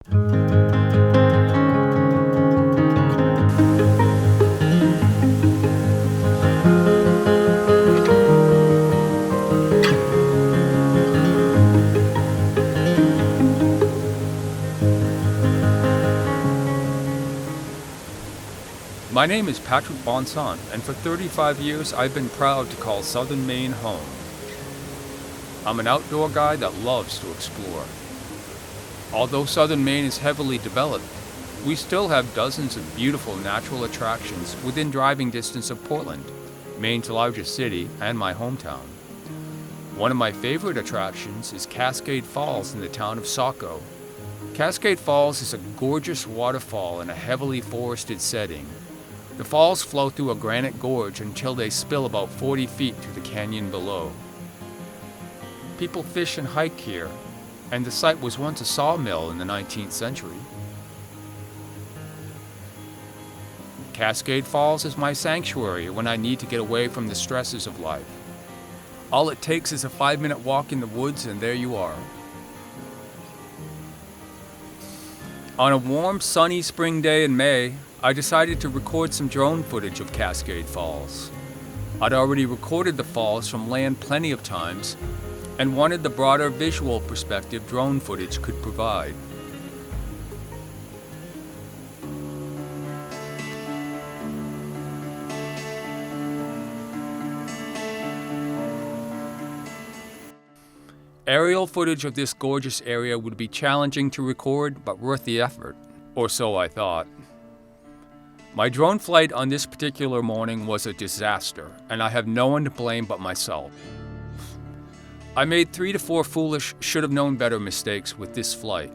My name is Patrick Bonson, and for 35 years I've been proud to call southern Maine home. I'm an outdoor guy that loves to explore. Although southern Maine is heavily developed, we still have dozens of beautiful natural attractions within driving distance of Portland, Maine's largest city and my hometown. One of my favorite attractions is Cascade Falls in the town of Saco. Cascade Falls is a gorgeous waterfall in a heavily forested setting. The falls flow through a granite gorge until they spill about 40 feet to the canyon below. People fish and hike here, and the site was once a sawmill in the 19th century. Cascade Falls is my sanctuary when I need to get away from the stresses of life. All it takes is a 5-minute walk in the woods, and there you are. On a warm, sunny spring day in May, I decided to record some drone footage of Cascade Falls. I'd already recorded the falls from land plenty of times and wanted the broader visual perspective drone footage could provide. Aerial footage of this gorgeous area would be challenging to record, but worth the effort, or so I thought. My drone flight on this particular morning was a disaster, and I have no one to blame but myself. I made 3 to 4 foolish, should-have-known-better mistakes with this flight.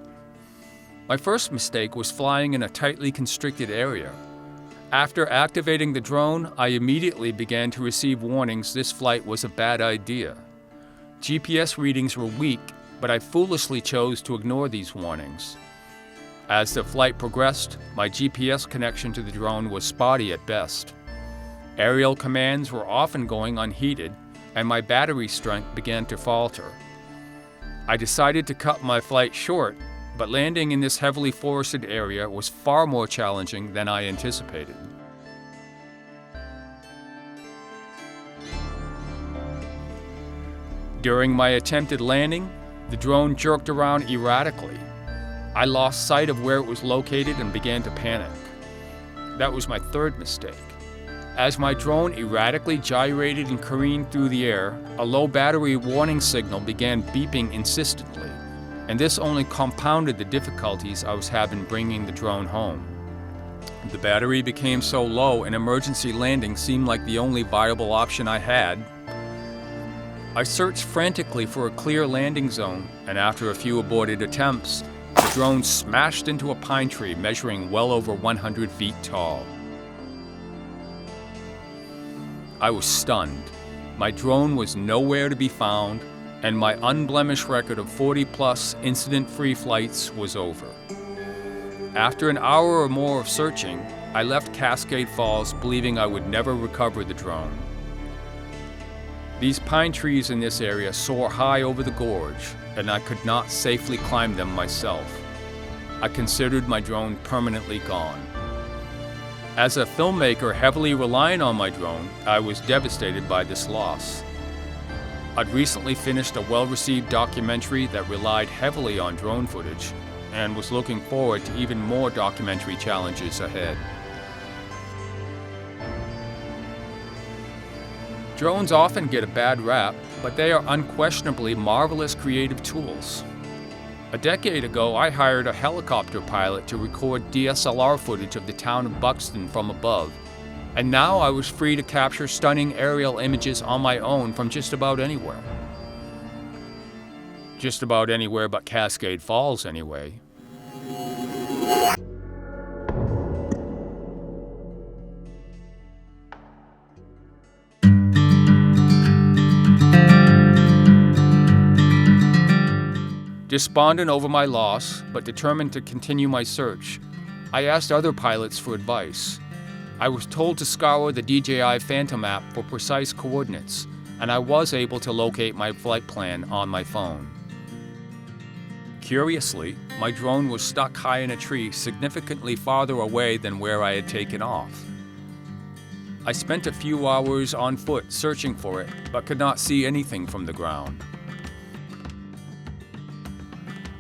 My first mistake was flying in a tightly constricted area. After activating the drone, I immediately began to receive warnings this flight was a bad idea. GPS readings were weak, but I foolishly chose to ignore these warnings. As the flight progressed, my GPS connection to the drone was spotty at best. Aerial commands were often going unheeded, and my battery strength began to falter. I decided to cut my flight short, but landing in this heavily forested area was far more challenging than I anticipated. During my attempted landing, the drone jerked around erratically. I lost sight of where it was located and began to panic. That was my third mistake. As my drone erratically gyrated and careened through the air, a low battery warning signal began beeping insistently, and this only compounded the difficulties I was having bringing the drone home. The battery became so low, an emergency landing seemed like the only viable option I had. I searched frantically for a clear landing zone, and after a few aborted attempts, the drone smashed into a pine tree measuring well over 100 feet tall. I was stunned. My drone was nowhere to be found, and my unblemished record of 40-plus incident-free flights was over. After an hour or more of searching, I left Cascade Falls believing I would never recover the drone. These pine trees in this area soar high over the gorge, and I could not safely climb them myself. I considered my drone permanently gone. As a filmmaker heavily relying on my drone, I was devastated by this loss. I'd recently finished a well-received documentary that relied heavily on drone footage, and was looking forward to even more documentary challenges ahead. Drones often get a bad rap, but they are unquestionably marvelous creative tools. A decade ago, I hired a helicopter pilot to record DSLR footage of the town of Buxton from above, and now I was free to capture stunning aerial images on my own from just about anywhere. Just about anywhere but Cascade Falls, anyway. Despondent over my loss, but determined to continue my search, I asked other pilots for advice. I was told to scour the DJI Phantom app for precise coordinates, and I was able to locate my flight plan on my phone. Curiously, my drone was stuck high in a tree significantly farther away than where I had taken off. I spent a few hours on foot searching for it, but could not see anything from the ground.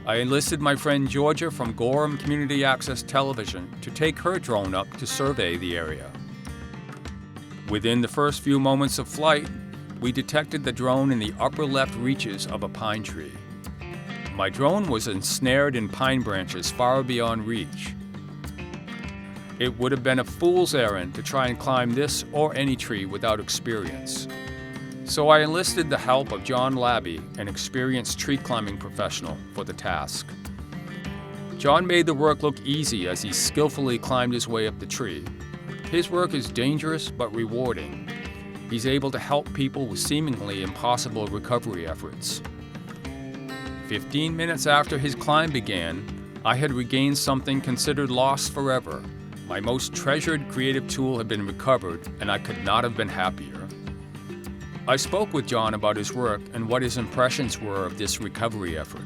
I enlisted my friend Georgia from Gorham Community Access Television to take her drone up to survey the area. Within the first few moments of flight, we detected the drone in the upper left reaches of a pine tree. My drone was ensnared in pine branches far beyond reach. It would have been a fool's errand to try and climb this or any tree without experience. So I enlisted the help of John Labby, an experienced tree climbing professional, for the task. John made the work look easy as he skillfully climbed his way up the tree. His work is dangerous but rewarding. He's able to help people with seemingly impossible recovery efforts. 15 minutes after his climb began, I had regained something considered lost forever. My most treasured creative tool had been recovered, and I could not have been happier. I spoke with John about his work and what his impressions were of this recovery effort.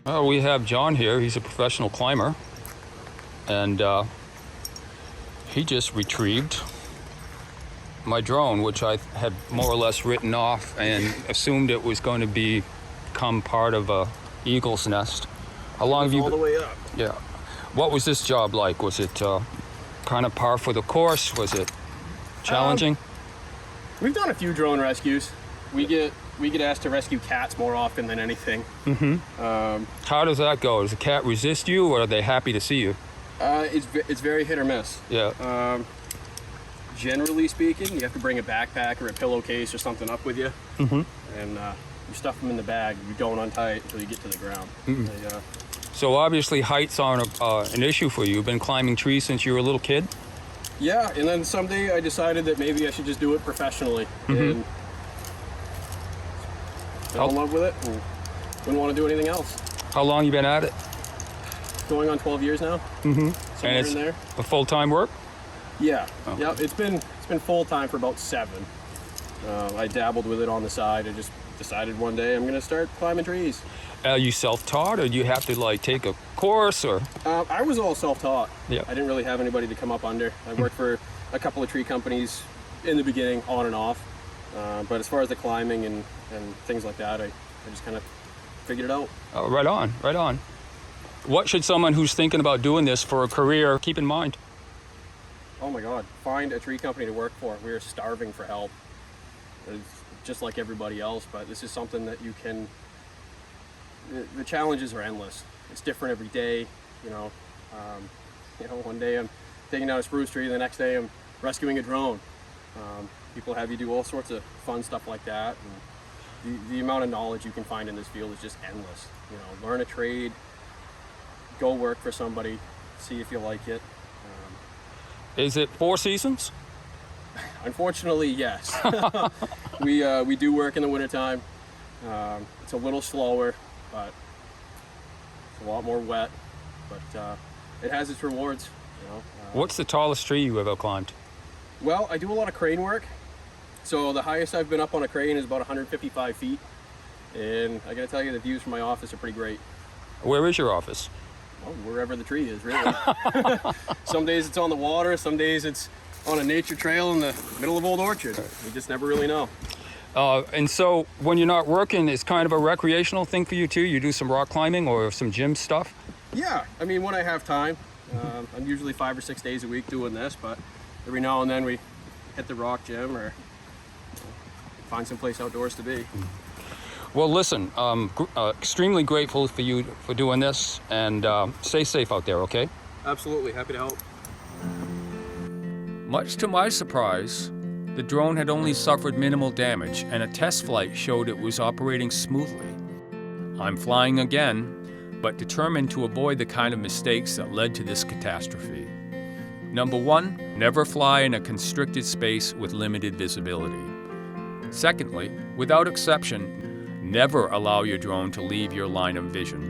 Well, we have John here. He's a professional climber, and he just retrieved my drone, which I had more or less written off and assumed it was going to become part of a eagle's nest. How long have you all the way up? Yeah. What was this job like? Was it kind of par for the course? Was it challenging? We've done a few drone rescues. We get asked to rescue cats more often than anything. How does that go? Does the cat resist you, or are they happy to see you? It's very hit or miss. Yeah. Generally speaking, you have to bring a backpack or a pillowcase or something up with you, and you stuff them in the bag. You don't untie it until you get to the ground. So obviously heights aren't an issue for you. You've been climbing trees since you were a little kid? Yeah, and then someday I decided that maybe I should just do it professionally, and fell in love with it and wouldn't want to do anything else. How long you been at it? Going on 12 years now. And it's in there. a full-time work? Yeah, yeah. It's been full-time for about 7. I dabbled with it on the side. I just decided one day I'm gonna start climbing trees. Are you self-taught, or do you have to like take a course, or? I was all self-taught. Yeah. I didn't really have anybody to come up under. I worked for a couple of tree companies in the beginning, on and off. But as far as the climbing and things like that, I just kind of figured it out. Oh, right on, right on. What should someone who's thinking about doing this for a career keep in mind? Oh my God, find a tree company to work for. We are starving for help. It's just like everybody else, but this is something that you can, the challenges are endless. It's different every day, you know. One day I'm taking down a spruce tree, the next day I'm rescuing a drone. People have you do all sorts of fun stuff like that. And the amount of knowledge you can find in this field is just endless. You know, learn a trade, go work for somebody, see if you like it. Is it 4 seasons? Unfortunately, yes. We do work in the wintertime. It's a little slower, but it's a lot more wet. But it has its rewards. You know. What's the tallest tree you ever climbed? Well, I do a lot of crane work. So the highest I've been up on a crane is about 155 feet. And I gotta tell you, the views from my office are pretty great. Where is your office? Well, wherever the tree is, really. Some days it's on the water, some days it's on a nature trail in the middle of Old Orchard. You just never really know. And so when you're not working, it's kind of a recreational thing for you too? You do some rock climbing or some gym stuff? Yeah, I mean, when I have time. I'm usually 5 or 6 days a week doing this, but every now and then we hit the rock gym or find some place outdoors to be. Well, listen, extremely grateful for you for doing this, and stay safe out there, okay? Absolutely, happy to help. Much to my surprise, the drone had only suffered minimal damage, and a test flight showed it was operating smoothly. I'm flying again, but determined to avoid the kind of mistakes that led to this catastrophe. Number 1, never fly in a constricted space with limited visibility. Secondly, without exception, never allow your drone to leave your line of vision.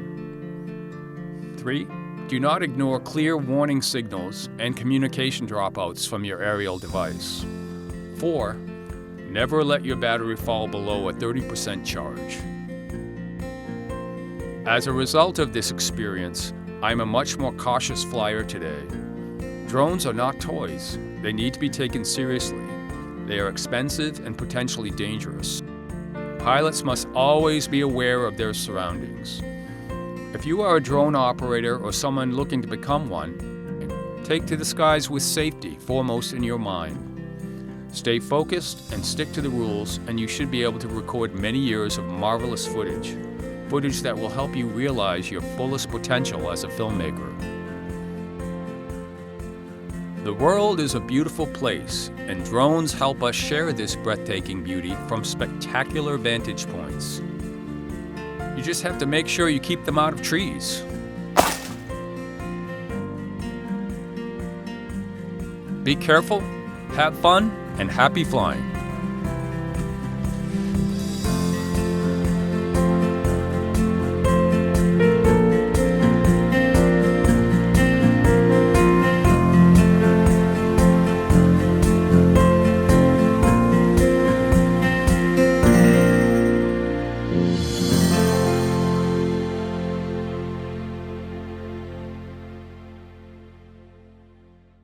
3, do not ignore clear warning signals and communication dropouts from your aerial device. 4, never let your battery fall below a 30% charge. As a result of this experience, I'm a much more cautious flyer today. Drones are not toys. They need to be taken seriously. They are expensive and potentially dangerous. Pilots must always be aware of their surroundings. If you are a drone operator or someone looking to become one, take to the skies with safety foremost in your mind. Stay focused and stick to the rules, and you should be able to record many years of marvelous footage that will help you realize your fullest potential as a filmmaker. The world is a beautiful place, and drones help us share this breathtaking beauty from spectacular vantage points. You just have to make sure you keep them out of trees. Be careful, have fun, and happy flying.